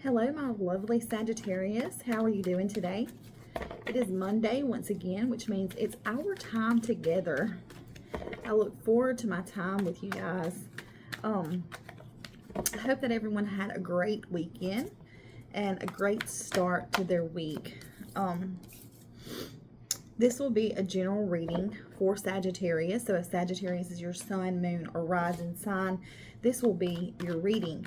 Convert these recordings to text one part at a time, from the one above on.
Hello, my lovely Sagittarius. How are you doing today? It is Monday once again, which means it's our time together. I look forward to my time with you guys. I hope that everyone had a great weekend and a great start to their week. This will be a general reading for Sagittarius. So if Sagittarius is your sun, moon, or rising sign, this will be your reading.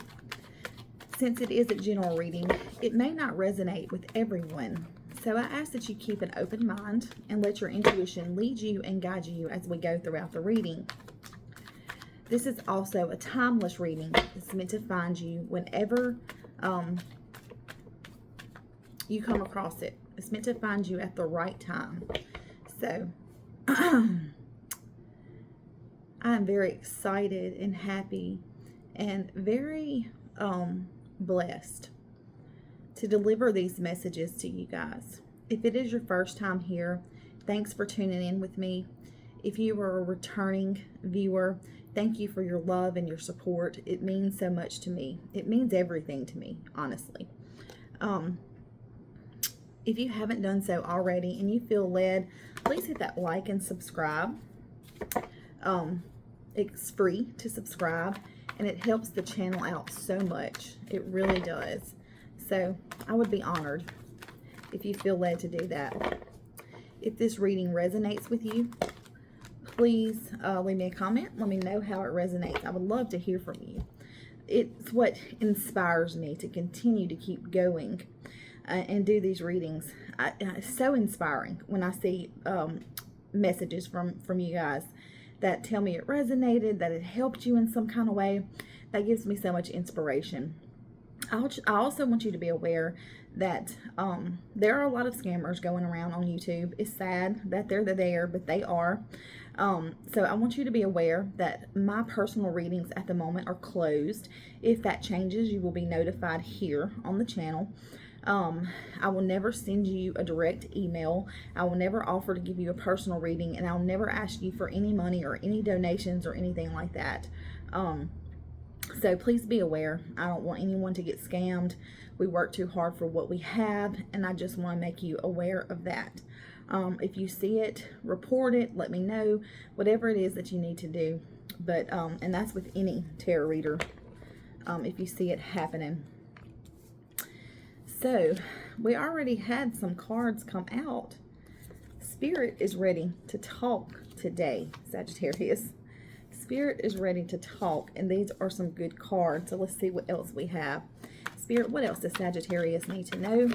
Since it is a general reading, it may not resonate with everyone. So I ask that you keep an open mind and let your intuition lead you and guide you as we go throughout the reading. This is also a timeless reading. It's meant to find you whenever you come across it. It's meant to find you at the right time. So I am very excited and happy and very blessed to deliver these messages to you guys. If it is your first time here, thanks for tuning in with me. If you are a returning viewer, thank you for your love and your support. It means so much to me. It means everything to me, honestly. If you haven't done so already and you feel led, please hit that like and subscribe. It's free to subscribe and it helps the channel out so much. It really does. So I would be honored if you feel led to do that. If this reading resonates with you, please leave me a comment. Let me know how it resonates. I would love to hear from you. It's what inspires me to continue to keep going and do these readings. It's so inspiring when I see messages from you guys that tell me it resonated, that it helped you in some kind of way. That gives me so much inspiration. I also want you to be aware that there are a lot of scammers going around on YouTube. It's sad that they're there, but they are. So I want you to be aware that my personal readings at the moment are closed. If that changes, you will be notified here on the channel. I will never send you a direct email. I will never offer to give you a personal reading, and I'll never ask you for any money or any donations or anything like that. So please be aware. I don't want anyone to get scammed. We work too hard for what we have, and I just want to make you aware of that. If you see it, report it, let me know, whatever it is that you need to do. But and that's with any tarot reader, if you see it happening. So we already had some cards come out. Spirit is ready to talk today, Sagittarius. Spirit is ready to talk, and these are some good cards. So let's see what else we have. Spirit, what else does Sagittarius need to know?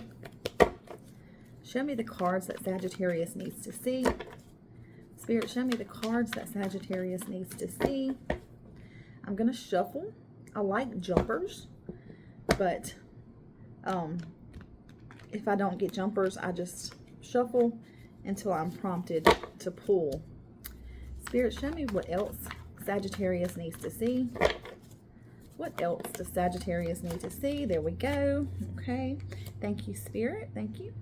Show me the cards that Sagittarius needs to see. Spirit, show me the cards that Sagittarius needs to see. I'm going to shuffle. I like jumpers, but if I don't get jumpers, I just shuffle until I'm prompted to pull. Spirit, show me what else Sagittarius needs to see. What else does Sagittarius need to see? There we go. Okay. Thank you, Spirit. Thank you.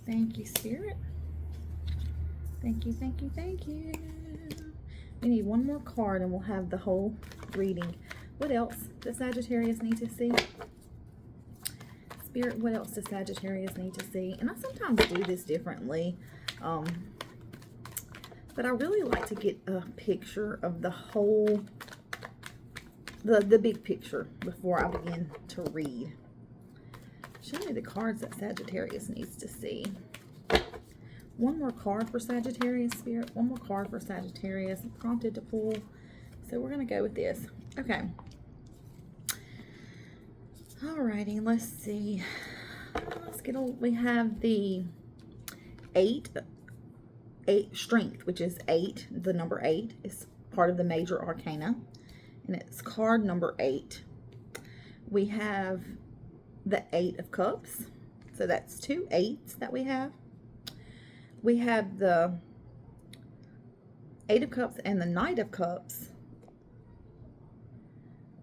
Thank you, Spirit. Thank you, thank you, thank you. We need one more card and we'll have the whole reading. What else does Sagittarius need to see? Spirit, what else does Sagittarius need to see? And I sometimes do this differently. But I really like to get a picture of the whole, the big picture before I begin to read. Show me the cards that Sagittarius needs to see. One more card for Sagittarius, Spirit. One more card for Sagittarius. I'm prompted to pull. So we're going to go with this. Okay. Alrighty, let's see. We have the 8 strength, which is 8. The number 8 is part of the major arcana, and it's card number 8. We have the 8 of cups, so that's 2 8s that we have. We have the 8 of cups and the Knight of cups.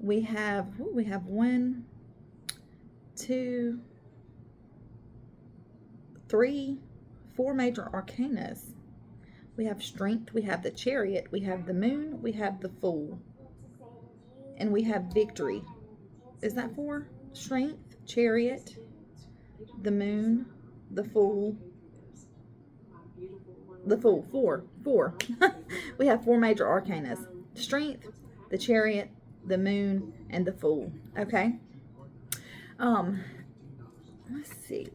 We have 1, 2, 3, 4 major arcanas. We have strength, we have the Chariot, we have the Moon, we have the Fool, and we have victory. Is that 4? Strength, Chariot, the Moon, the Fool, four. We have 4 major arcanas. Strength, the Chariot, the Moon, and the Fool. Okay? Let's see.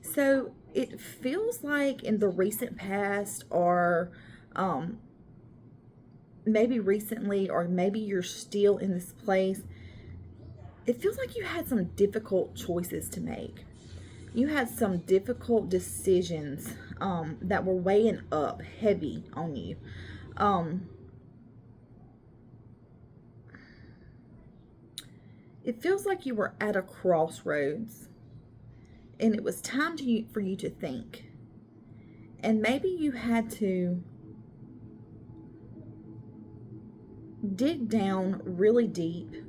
So it feels like in the recent past, or maybe recently, or maybe you're still in this place, it feels like you had some difficult choices to make. You had some difficult decisions that were weighing up heavy on you. It feels like you were at a crossroads, and it was time for you to think. And maybe you had to dig down really deep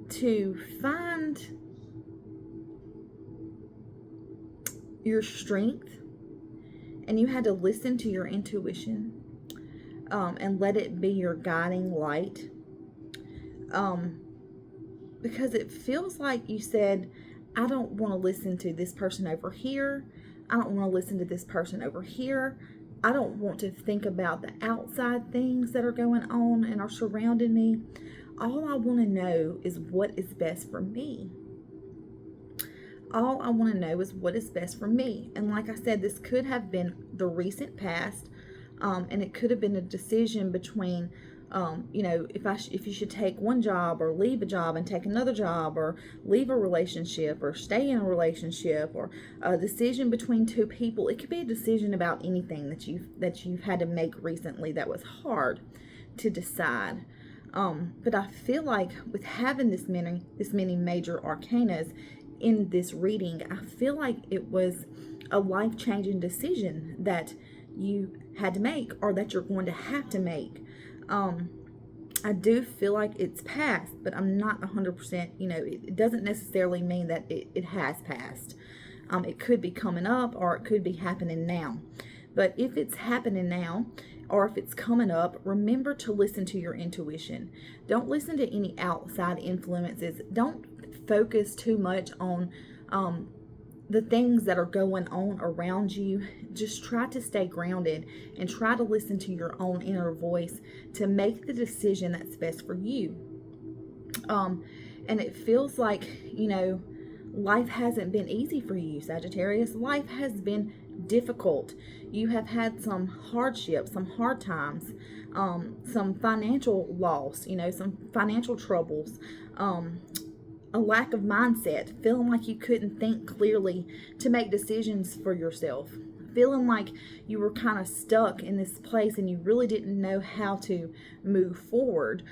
to find your strength, and you had to listen to your intuition and let it be your guiding light. Because it feels like you said, I don't want to listen to this person over here. I don't want to listen to this person over here. I don't want to think about the outside things that are going on and are surrounding me. All I want to know is what is best for me. All I want to know is what is best for me. And like I said, this could have been the recent past, and it could have been a decision between if you should take one job or leave a job and take another job, or leave a relationship or stay in a relationship, or a decision between 2 people. It could be a decision about anything that you've had to make recently that was hard to decide. But I feel like with having this many major arcanas in this reading, I feel like it was a life-changing decision that you had to make, or that you're going to have to make. I do feel like it's passed, but I'm not 100%, it doesn't necessarily mean that it has passed. It could be coming up, or it could be happening now. But if it's happening now, or if it's coming up, remember to listen to your intuition. Don't listen to any outside influences. Don't focus too much on the things that are going on around you. Just try to stay grounded and try to listen to your own inner voice to make the decision that's best for you. And it feels like, life hasn't been easy for you, Sagittarius. Life has been difficult. You have had some hardships, some hard times, some financial loss, some financial troubles, a lack of mindset, feeling like you couldn't think clearly to make decisions for yourself, feeling like you were kind of stuck in this place and you really didn't know how to move forward.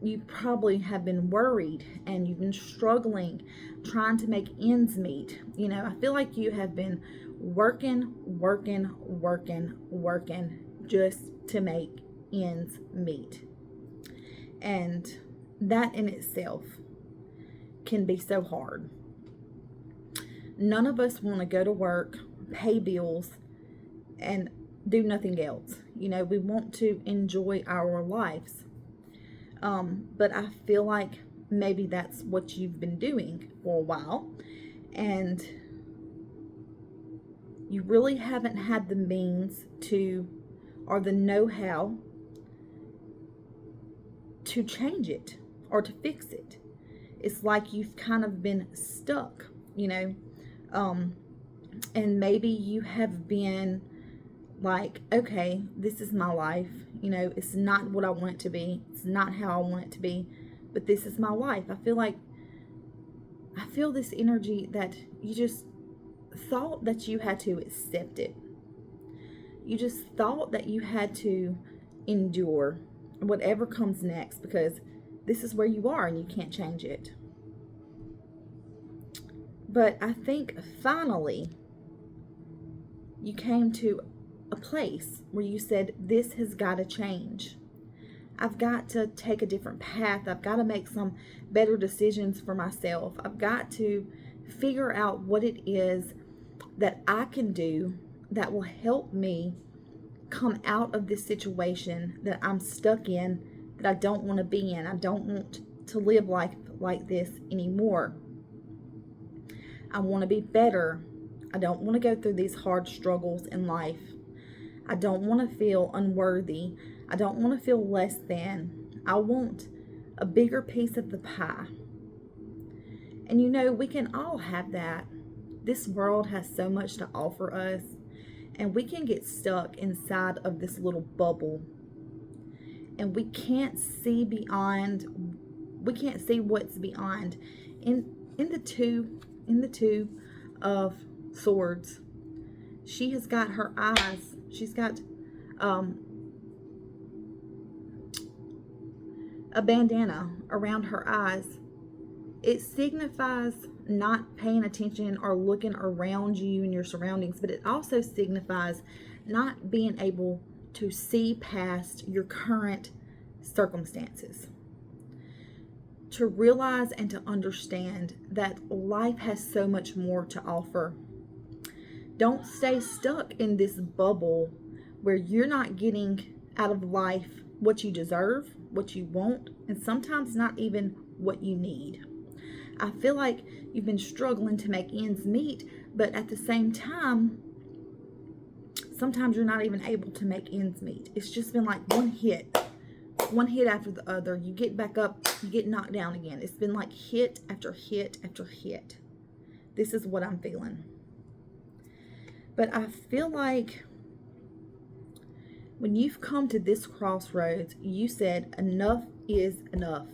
You probably have been worried and you've been struggling, trying to make ends meet. I feel like you have been working just to make ends meet. And that in itself can be so hard. None of us want to go to work, pay bills, and do nothing else. We want to enjoy our lives. But I feel like maybe that's what you've been doing for a while, and you really haven't had the means to, or the know-how to change it or to fix it. It's like you've kind of been stuck, and maybe you have been like, okay, this is my life. It's not what I want it to be. It's not how I want it to be, but this is my life. I feel this energy that you just thought that you had to accept it. You just thought that you had to endure whatever comes next, because this is where you are and you can't change it. But I think finally you came to a place where you said, this has got to change. I've got to take a different path. I've got to make some better decisions for myself. I've got to figure out what it is that I can do that will help me come out of this situation that I'm stuck in that I don't want to be in. I don't want to live life like this anymore. I want to be better. I don't want to go through these hard struggles in life. I don't want to feel unworthy. I don't want to feel less than. I want a bigger piece of the pie. And you know, we can all have that. This world has so much to offer us, and we can get stuck inside of this little bubble. And we can't see beyond. We can't see what's beyond. In the two of swords, she has got her eyes. She's got a bandana around her eyes. It signifies not paying attention or looking around you and your surroundings, but it also signifies not being able to see past your current circumstances. To realize and to understand that life has so much more to offer. Don't stay stuck in this bubble where you're not getting out of life what you deserve, what you want, and sometimes not even what you need. I feel like you've been struggling to make ends meet, but at the same time, sometimes you're not even able to make ends meet. It's just been like one hit after the other. You get back up, you get knocked down again. It's been like hit after hit after hit. This is what I'm feeling. But I feel like when you've come to this crossroads, you said enough is enough.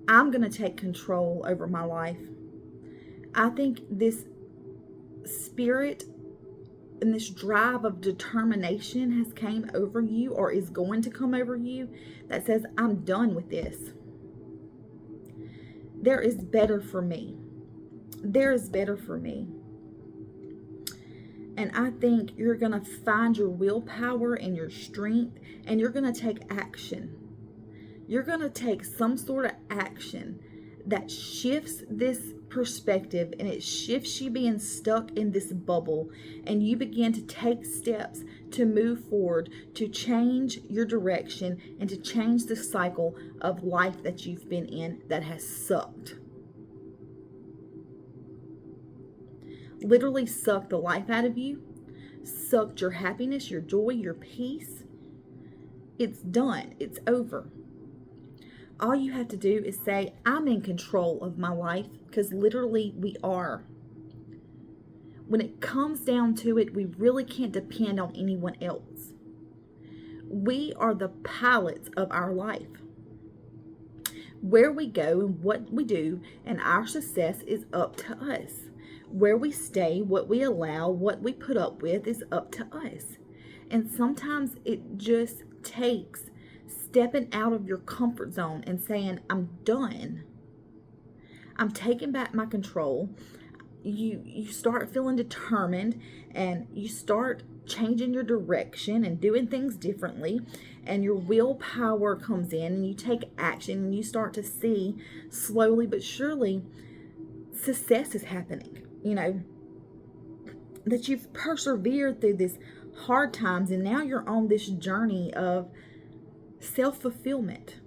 I'm going to take control over my life. I think this spirit and this drive of determination has came over you, or is going to come over you, that says, I'm done with this. There is better for me. There is better for me. And I think you're going to find your willpower and your strength, and you're going to take action. You're going to take some sort of action that shifts this perspective, and it shifts you being stuck in this bubble, and you begin to take steps to move forward, to change your direction, and to change the cycle of life that you've been in that has sucked. Literally sucked the life out of you, sucked your happiness, your joy, your peace. It's done. It's over. All you have to do is say, I'm in control of my life, because literally we are. When it comes down to it, we really can't depend on anyone else. We are the pilots of our life. Where we go and what we do and our success is up to us. Where we stay, what we allow, what we put up with is up to us. And sometimes it just takes stepping out of your comfort zone and saying, I'm done. I'm taking back my control. You start feeling determined, and you start changing your direction and doing things differently, and your willpower comes in, and you take action, and you start to see slowly but surely success is happening. You know, that you've persevered through this hard times, and now you're on this journey of self-fulfillment.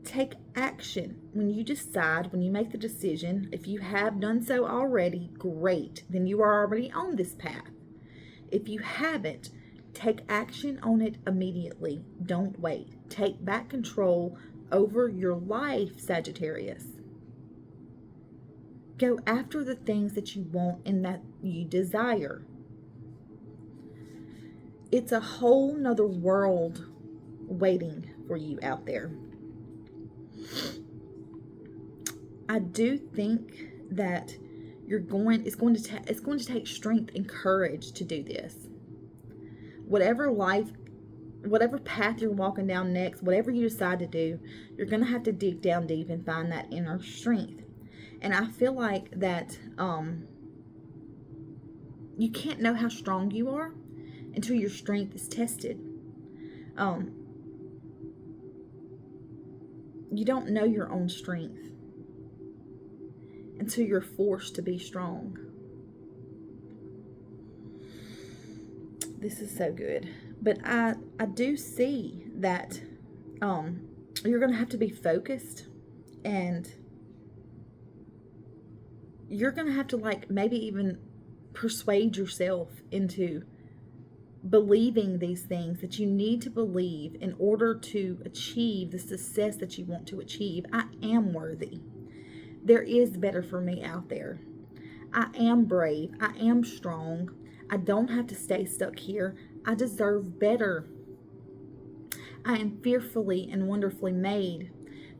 Take action. When you decide, when you make the decision, if you have done so already, great. Then you are already on this path. If you haven't, take action on it immediately. Don't wait. Take back control over your life, Sagittarius. Go after the things that you want and that you desire. It's a whole nother world waiting for you out there. I do think that it's going to take strength and courage to do this. Whatever path you're walking down next, whatever you decide to do, you're going to have to dig down deep and find that inner strength. And I feel like that you can't know how strong you are until your strength is tested. You don't know your own strength until you're forced to be strong. this is so good. But I do see that you're going to have to be focused, and you're going to have to, like, maybe even persuade yourself into believing these things that you need to believe in order to achieve the success that you want to achieve. I am worthy. There is better for me out there. I am brave. I am strong. I don't have to stay stuck here. I deserve better. I am fearfully and wonderfully made.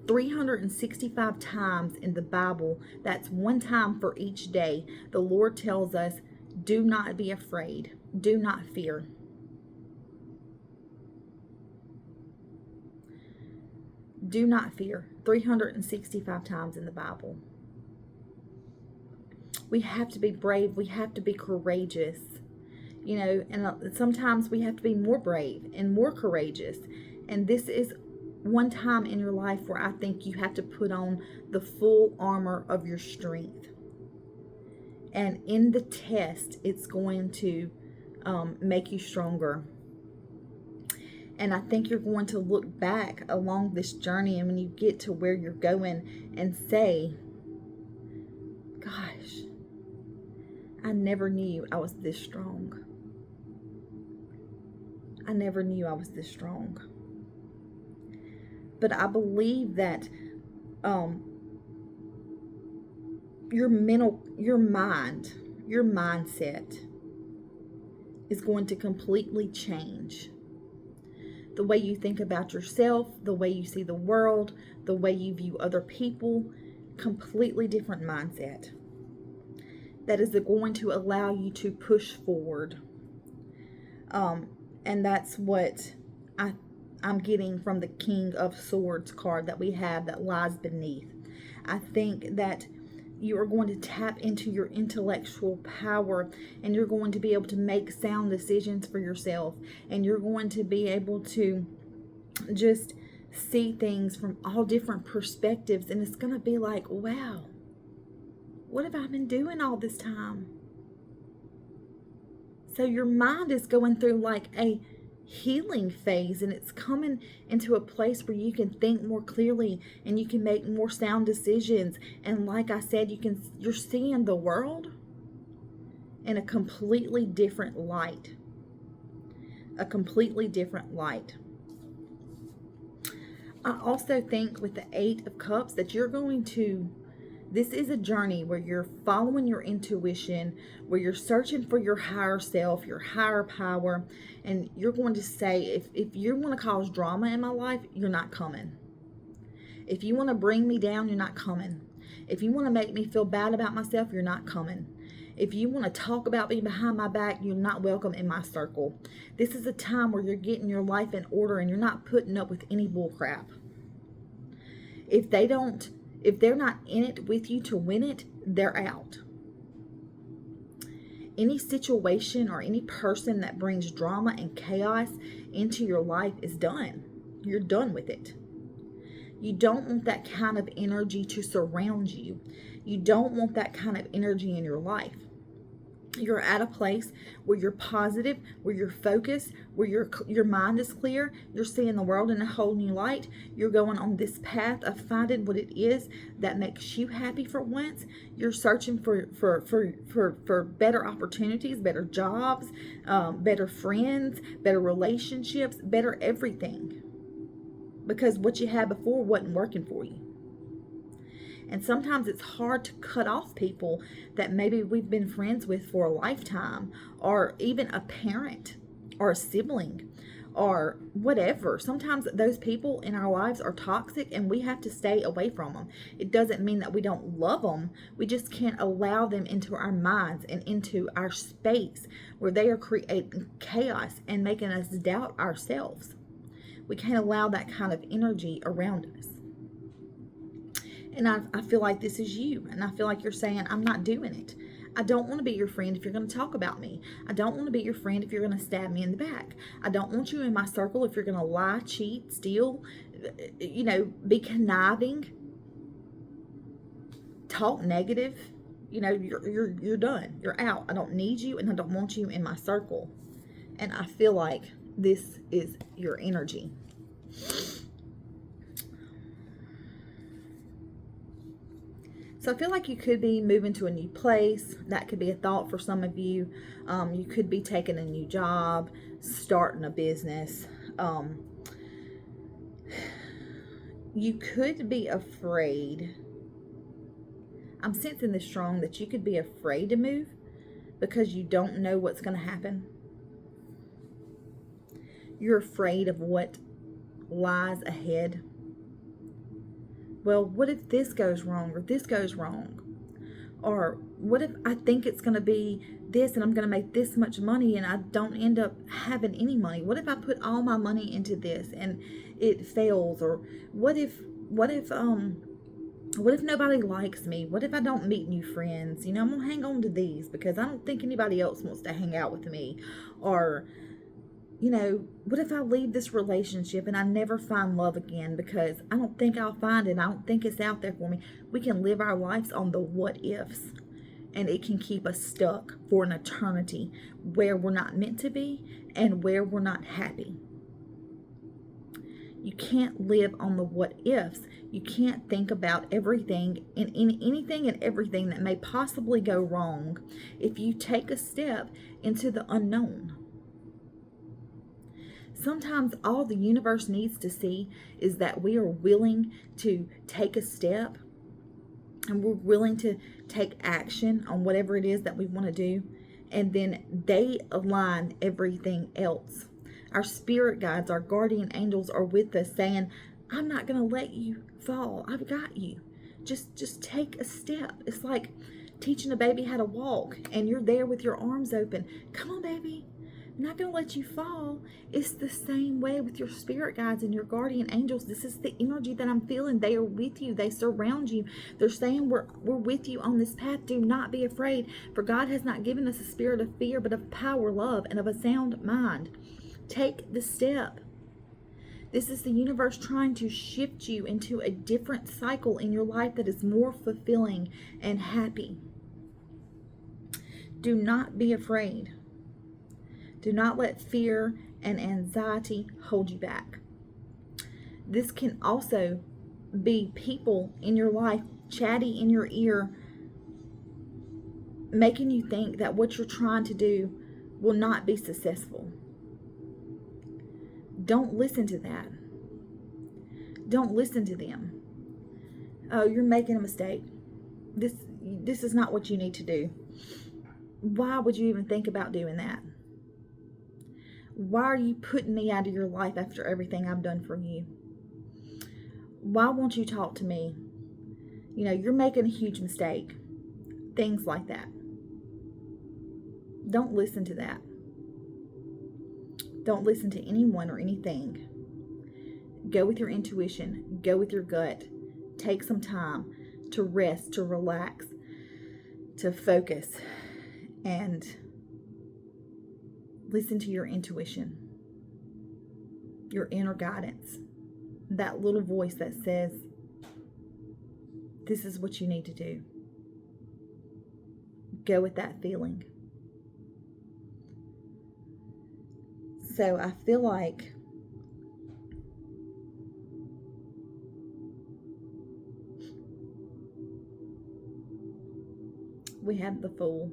365 times in the Bible, that's one time for each day, the Lord tells us, do not be afraid. Do not fear. Do not fear. 365 times in the Bible. We have to be brave. We have to be courageous. You know, and sometimes we have to be more brave and more courageous. And this is one time in your life where I think you have to put on the full armor of your strength. And in the test, it's going to make you stronger. And I think you're going to look back along this journey, and when you get to where you're going, and say, gosh, I never knew I was this strong. I never knew I was this strong. But I believe that your mindset is going to completely change. The way you think about yourself, the way you see the world, the way you view other people, completely different mindset. That is going to allow you to push forward. And that's what I'm getting from the King of Swords card that we have that lies beneath. I think that you are going to tap into your intellectual power, and you're going to be able to make sound decisions for yourself, and you're going to be able to just see things from all different perspectives, and it's going to be like, wow, what have I been doing all this time? So your mind is going through like a healing phase, and it's coming into a place where you can think more clearly and you can make more sound decisions. And like I said, you're seeing the world in a completely different light. A completely different light. I also think with the 8 of Cups that this is a journey where you're following your intuition, where you're searching for your higher self, your higher power, and you're going to say, if you want to cause drama in my life, you're not coming. If you want to bring me down, you're not coming. If you want to make me feel bad about myself, you're not coming. If you want to talk about me behind my back, you're not welcome in my circle. This is a time where you're getting your life in order and you're not putting up with any bull crap. If they're not in it with you to win it, they're out. Any situation or any person that brings drama and chaos into your life is done. You're done with it. You don't want that kind of energy to surround you. You don't want that kind of energy in your life. You're at a place where you're positive, where you're focused, where your mind is clear. You're seeing the world in a whole new light. You're going on this path of finding what it is that makes you happy for once. You're searching for better opportunities, better jobs, better friends, better relationships, better everything. Because what you had before wasn't working for you. And sometimes it's hard to cut off people that maybe we've been friends with for a lifetime, or even a parent or a sibling or whatever. Sometimes those people in our lives are toxic and we have to stay away from them. It doesn't mean that we don't love them. We just can't allow them into our minds and into our space where they are creating chaos and making us doubt ourselves. We can't allow that kind of energy around us. And I feel like this is you. And I feel like you're saying, I'm not doing it. I don't want to be your friend if you're going to talk about me. I don't want to be your friend if you're going to stab me in the back. I don't want you in my circle if you're going to lie, cheat, steal, be conniving, talk negative. You're done. You're out. I don't need you, and I don't want you in my circle. And I feel like this is your energy. So I feel like you could be moving to a new place. That could be a thought for some of you. You could be taking a new job, starting a business. You could be afraid. I'm sensing this strong that you could be afraid to move because you don't know what's going to happen. You're afraid of what lies ahead. Well, what if this goes wrong or this goes wrong? Or what if I think it's going to be this and I'm going to make this much money and I don't end up having any money? What if I put all my money into this and it fails? Or what if nobody likes me? What if I don't meet new friends? I'm going to hang on to these because I don't think anybody else wants to hang out with me. Or, what if I leave this relationship and I never find love again because I don't think I'll find it. I don't think it's out there for me. We can live our lives on the what ifs, and it can keep us stuck for an eternity where we're not meant to be and where we're not happy. You can't live on the what ifs. You can't think about everything and anything and everything that may possibly go wrong if you take a step into the unknown. Sometimes all the universe needs to see is that we are willing to take a step and we're willing to take action on whatever it is that we want to do. And then they align everything else. Our spirit guides, our guardian angels are with us saying, I'm not going to let you fall. I've got you. Just take a step. It's like teaching a baby how to walk and you're there with your arms open. Come on, baby. I'm not going to let you fall. It's the same way with your spirit guides and your guardian angels. This is the energy that I'm feeling. They are with you. They surround you. They're saying we're with you on this path. Do not be afraid. For God has not given us a spirit of fear, but of power, love, and of a sound mind. Take the step. This is the universe trying to shift you into a different cycle in your life that is more fulfilling and happy. Do not be afraid. Do not let fear and anxiety hold you back. This can also be people in your life, chatty in your ear, making you think that what you're trying to do will not be successful. Don't listen to that. Don't listen to them. Oh, you're making a mistake. This is not what you need to do. Why would you even think about doing that? Why are you putting me out of your life after everything I've done for you? Why won't you talk to me? You're making a huge mistake. Things like that. Don't listen to that. Don't listen to anyone or anything. Go with your intuition. Go with your gut. Take some time to rest, to relax, to focus, and listen to your intuition, your inner guidance, that little voice that says, this is what you need to do. Go with that feeling. So I feel like we have the Fool.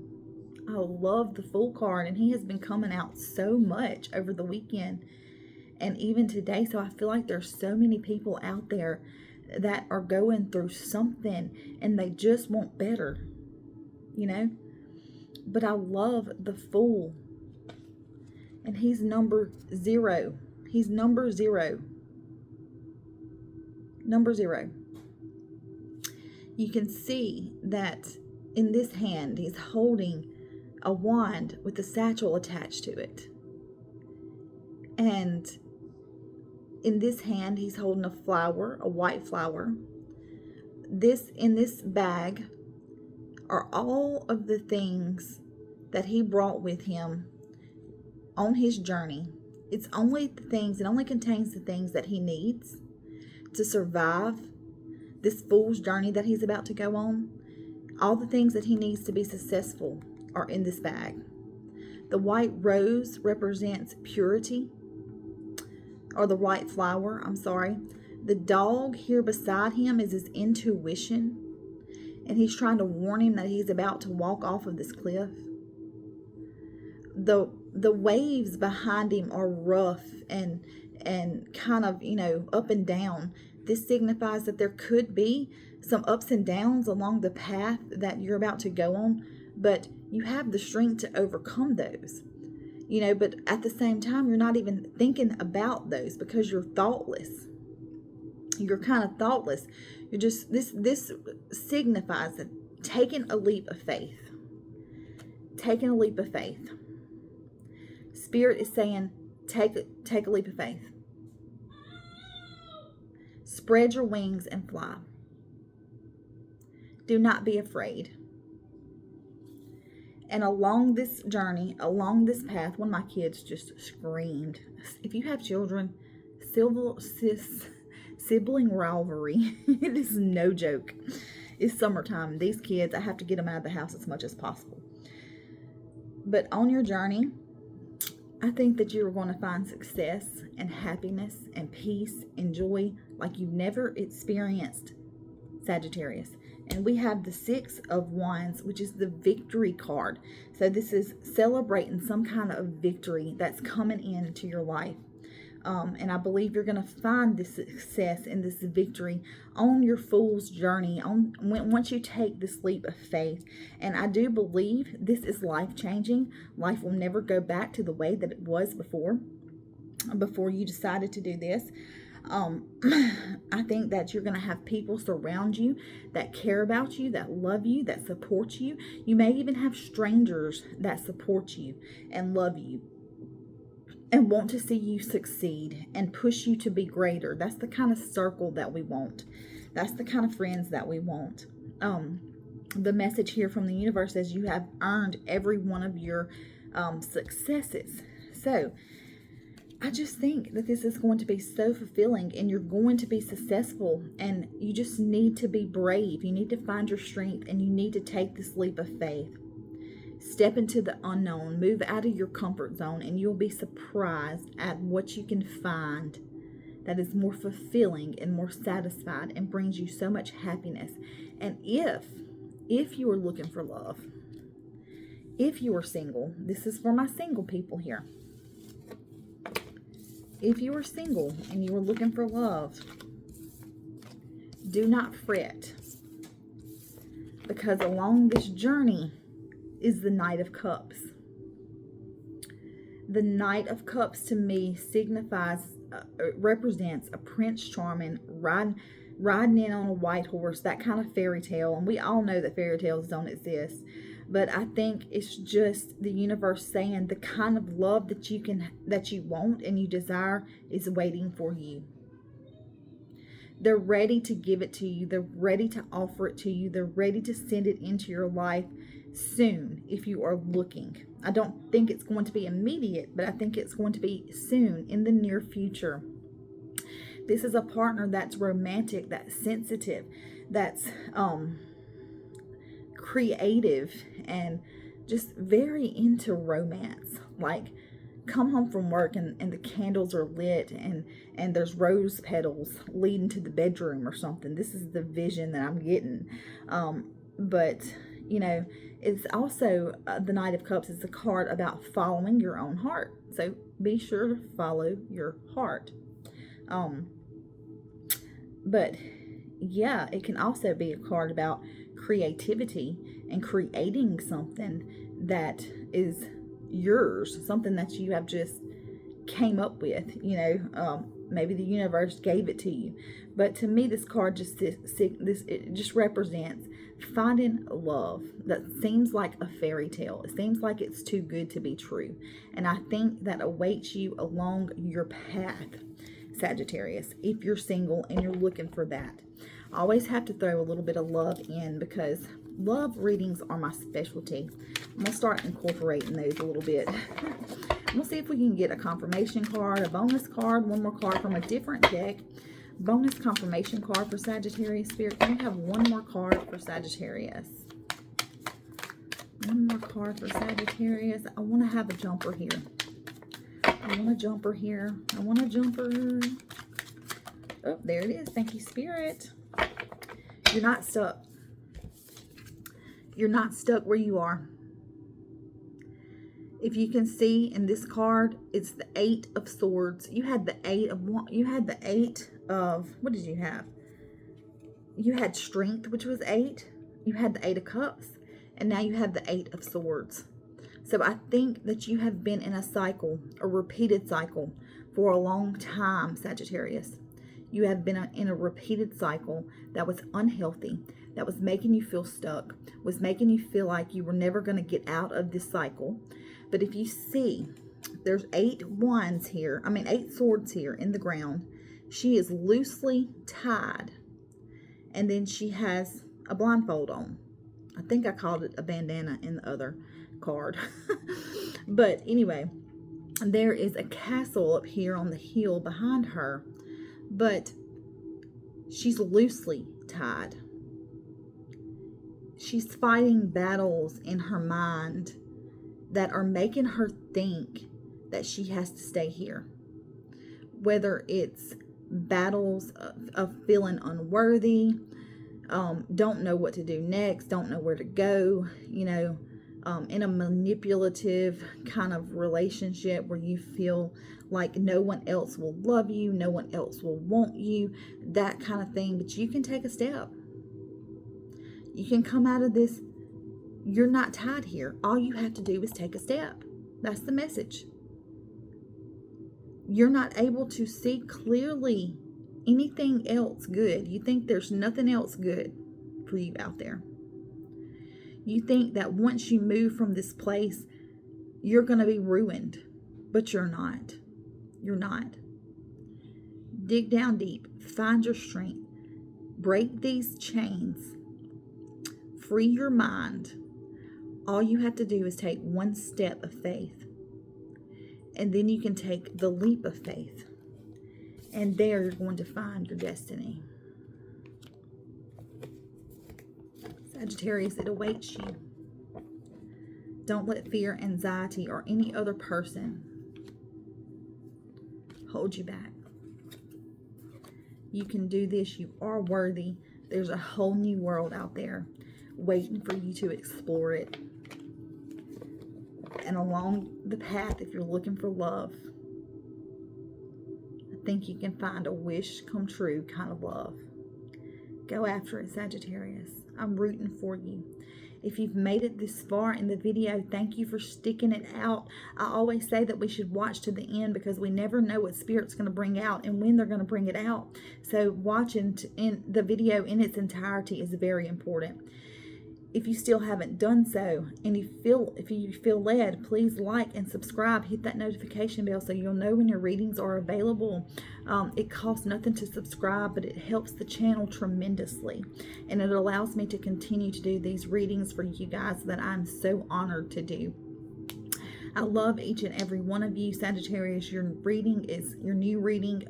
I love the Fool card, and he has been coming out so much over the weekend and even today. So I feel like there's so many people out there that are going through something and they just want better, But I love the Fool. And he's number 0. He's number 0. Number 0. You can see that in this hand, he's holding a wand with a satchel attached to it. And in this hand, he's holding a flower, a white flower. In this bag are all of the things that he brought with him on his journey. It only contains the things that he needs to survive this fool's journey that he's about to go on. All the things that he needs to be successful are in this bag. The white rose represents purity, or the white flower, I'm sorry. The dog here beside him is his intuition, and he's trying to warn him that he's about to walk off of this cliff. The waves behind him are rough and kind of, up and down. This signifies that there could be some ups and downs along the path that you're about to go on, but you have the strength to overcome those. But at the same time, you're not even thinking about those because you're thoughtless. You're kind of thoughtless. You're just, this signifies that taking a leap of faith. Taking a leap of faith. Spirit is saying, take a leap of faith. Spread your wings and fly. Do not be afraid. And along this journey, along this path, one of my kids just screamed. If you have children, sibling rivalry, it is no joke. It's summertime. These kids, I have to get them out of the house as much as possible. But on your journey, I think that you're going to find success and happiness and peace and joy like you've never experienced, Sagittarius. And we have the 6 of Wands, which is the victory card. So this is celebrating some kind of victory that's coming into your life. And I believe you're going to find this success and this victory on your fool's journey, once you take this leap of faith. And I do believe this is life-changing. Life will never go back to the way that it was before you decided to do this. I think that you're going to have people surround you that care about you, that love you, that support you. You may even have strangers that support you and love you and want to see you succeed and push you to be greater. That's the kind of circle that we want. That's the kind of friends that we want. The message here from the universe says you have earned every one of your successes. So I just think that this is going to be so fulfilling and you're going to be successful, and you just need to be brave. You need to find your strength and you need to take this leap of faith. Step into the unknown, move out of your comfort zone, and you'll be surprised at what you can find that is more fulfilling and more satisfied and brings you so much happiness. And if you are looking for love, if you are single, this is for my single people here. If you are single and you are looking for love, do not fret, because along this journey is the Knight of Cups. The Knight of Cups to me represents a Prince Charming riding in on a white horse, that kind of fairy tale. And we all know that fairy tales don't exist. But I think it's just the universe saying the kind of love that you want and you desire is waiting for you. They're ready to give it to you. They're ready to offer it to you. They're ready to send it into your life soon if you are looking. I don't think it's going to be immediate, but I think it's going to be soon, in the near future. This is a partner that's romantic, that's sensitive, that's creative, and just very into romance. Like, come home from work and the candles are lit and there's rose petals leading to the bedroom or something. This is the vision that I'm getting. But it's also the Knight of Cups is a card about following your own heart. So be sure to follow your heart. But yeah, it can also be a card about creativity and creating something that is yours, something that you have just came up with. Maybe the universe gave it to you. But to me, this card it just represents finding love that seems like a fairy tale. It seems like it's too good to be true. And I think that awaits you along your path, Sagittarius, if you're single and you're looking for that. I always have to throw a little bit of love in because love readings are my specialty. I'm going to start incorporating those a little bit. We'll see if we can get a confirmation card, a bonus card, one more card from a different deck. Bonus confirmation card for Sagittarius. Spirit, can we have one more card for Sagittarius? One more card for Sagittarius. I want to have a jumper here. I want a jumper here. I want a jumper. Oh, there it is. Thank you, Spirit. You're not stuck. You're not stuck where you are. If you can see in this card, it's the 8 of Swords. You had the 8 of you had the 8 of, what did you have? You had Strength, which was 8. You had the 8 of Cups, and now you have the 8 of Swords. So I think that you have been in a cycle, a repeated cycle, for a long time, Sagittarius. You have been in a repeated cycle that was unhealthy, that was making you feel stuck, was making you feel like you were never going to get out of this cycle. But if you see, there's 8 wands here, 8 swords here in the ground. She is loosely tied, and then she has a blindfold on. I think I called it a bandana in the other card. But anyway, there is a castle up here on the hill behind her, but she's loosely tied. She's fighting battles in her mind that are making her think that she has to stay here. Whether it's battles of feeling unworthy, don't know what to do next, don't know where to go, in a manipulative kind of relationship where you feel like no one else will love you, no one else will want you, that kind of thing. But you can take a step. You can come out of this. You're not tied here. All you have to do is take a step. That's the message. You're not able to see clearly anything else good. You think there's nothing else good for you out there. You think that once you move from this place, you're going to be ruined. But you're not. You're not. Dig down deep. Find your strength. Break these chains. Free your mind. All you have to do is take one step of faith. And then you can take the leap of faith. And there you're going to find your destiny. Sagittarius, it awaits you. Don't let fear, anxiety, or any other person hold you back. You can do this. You are worthy. There's a whole new world out there waiting for you to explore it. And along the path, if you're looking for love, I think you can find a wish come true kind of love. Go after it, Sagittarius. I'm rooting for you. If you've made it this far in the video, thank you for sticking it out. I always say that we should watch to the end because we never know what Spirit's going to bring out and when they're going to bring it out. So watching in the video in its entirety is very important. If you still haven't done so, and if you feel led, please like and subscribe. Hit that notification bell so you'll know when your readings are available. It costs nothing to subscribe, but it helps the channel tremendously. And it allows me to continue to do these readings for you guys that I'm so honored to do. I love each and every one of you, Sagittarius. Your new reading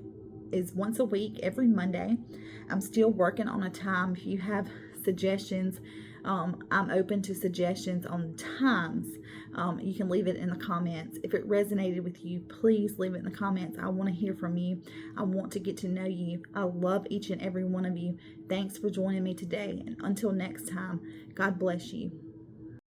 is once a week, every Monday. I'm still working on a time. If you have suggestions, I'm open to suggestions on times. You can leave it in the comments. If it resonated with you, please leave it in the comments. I want to hear from you. I want to get to know you. I love each and every one of you. Thanks for joining me today. And until next time, God bless you.